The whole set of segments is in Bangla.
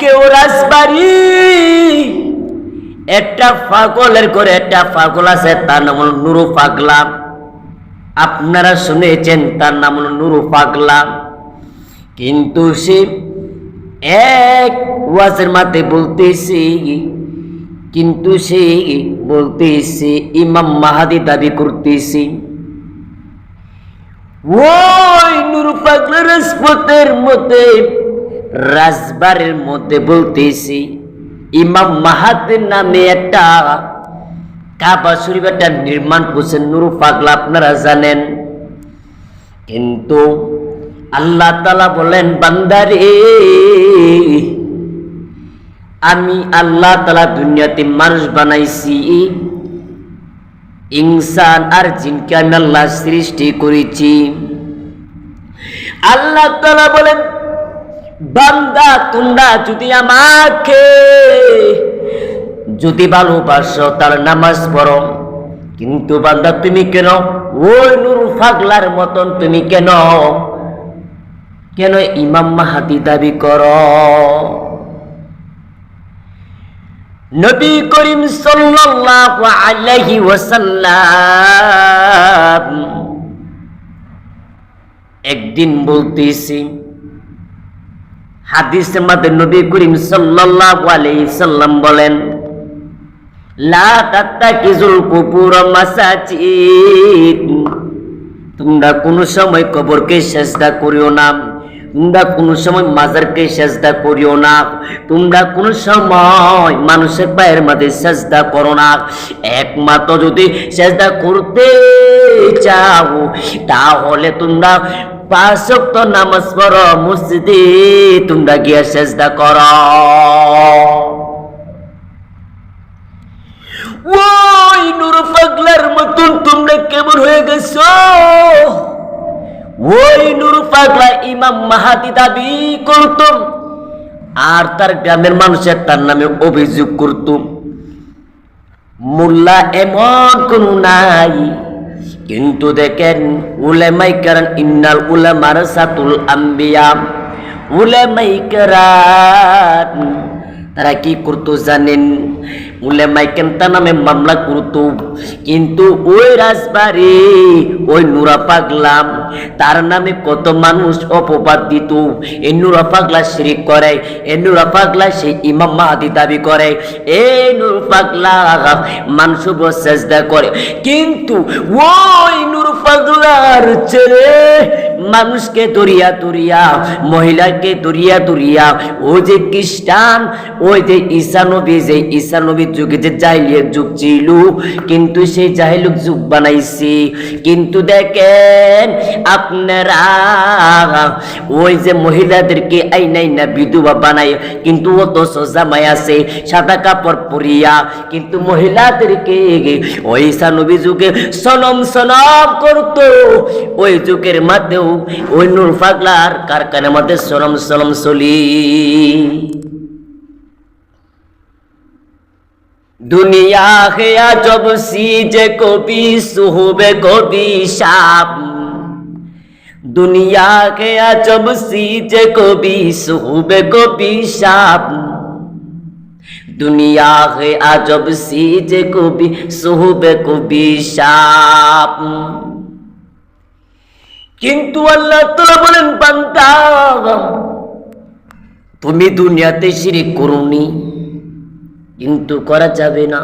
আজকেও রাজবাড়ি একটা পাগলের করে একটা পাগল আছে, তার নাম হলো নুরু পাগলা। আপনারা শুনেছেন তার নাম হলো নুরু পাগলা। কিন্তু সে এক ওয়াজের মাঝে বলতেছি ইমাম মাহাদি দাবি করতেছি। ওই নুরু পাগলা রাজপথের মধ্যে রাজবাড়ির মধ্যে বলতেছি ইমাম মাহাদির নামে একটা কাবা শরীফ একটা নির্মাণ করছেন নুরু পাগলা, আপনারা জানেন। কিন্তু আল্লাহ তাআলা বলেন, বান্দারে আমি আল্লাহ তাআলা দুনিয়াতে মানুষ বানাইছি, ইনসান আর জিনকে আমি আল্লাহ সৃষ্টি করেছি। আল্লাহ তাআলা বলেন, বান্দা তোমরা যদি আমাকে যদি ভালোবাসো তার নামাজ পড়ো, কিন্তু বান্দা তুমি কেন ওই নুরু পাগলার মতন তুমি কেন ইমাম মাহাদি দাবি করো? নবী করিম সাল্লাল্লাহু আলাইহি ওয়াসাল্লাম একদিন বলতেছি, হাদিসের মধ্যে নবী করিম সাল্লাল্লাহু আলাইহি সাল্লাম বলেন, লা তাত্তাকিজুল কুবুর মাসাজিদ, তোমরা কোন সময় কবরকে সিজদা করিও না, তোমরা কোন সময় মাজারকে সিজদা করিও না, তোমরা কোন সময় মানুষের পায়ের মধ্যে সিজদা করো না। একমাত্র যদি সিজদা করতে চাও তাহলে তোমরা 5 ওয়াক্ত নামাজ পড়ো, মসজিদে তোমরা গিয়ে সিজদা করো। ওই নুরু পাগলার মতন তোমরা কেমন হয়ে গেছো? ওই নুরু পাগলা ইমাম মাহাদি দাবি করত, আর তার গ্রামের মানুষের তার নামে অভিযোগ করত। মোল্লা এমন কোন নাই, কিন্তু দেখেন উলামায়ে কেরাম, ইন্নাল উলামা ওয়ারাসাতুল আম্বিয়া, উলামায়ে কেরাম তারা কি করতো জানেন? উলামায়ে কেরাম তার নামে মামলা করতো। কিন্তু ওই রাজবাড়ি ওই নুরা পাগলা তার নামে কত মানুষ অপবাদ দিত। এই নুরা পাগলা শিরক করে, এই নুরা পাগলা সেই ইমাম মাহাদি দাবি করে, এই নুরা পাগলা মানুষ সিজদা করে। কিন্তু ওই নুরা পাগলার ছেলে মানুষকে দরিয়া মহিলাকে দরিয়া ওই যে খ্রিস্টান, ওই যে ঈসা নবী যুগে যে জাহিলিয়াত যুগ ছিল, কিন্তু সেই জাহিলিয়াত যুগ বানাইছে। কিন্তু দেখেন আপনারা ওই যে মহিলাদেরকে আইনা বিধবা বানায়, কিন্তু অথচ জামাই আছে সাদা কাপড় পরিয়া, কিন্তু মহিলাদেরকে ওই ঈসা নবী যুগে সনম করতো। ওই যুগের মধ্যেও ওই নূর পাগলার কারখানার মধ্যে সনম চলি। दुनिया है अजब सी जे कभी सुहबे कभी शाम, दुनिया है अजब सी जे कभी सुहबे कभी शाम, दुनिया है अजब सी जे कभी सुहबे कभी शाम। কিন্তু আল্লাহ তাআলা বলেন, বান্দা তুমি দুনিয়াতে শিরক করোনি, কিন্তু করা যাবে না।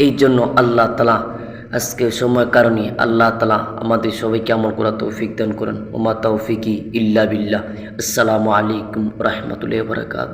এই জন্য আল্লাহ তাআলা আজকে সময় কারণে আল্লাহ তাআলা আমাদের সবাইকে আমল করার তৌফিক দান করেন। ওমা তৌফিকি ইল্লা বিল্লাহ। আসসালামু আলাইকুম ওয়া রাহমাতুল্লাহি ওয়া বারাকাতুহু।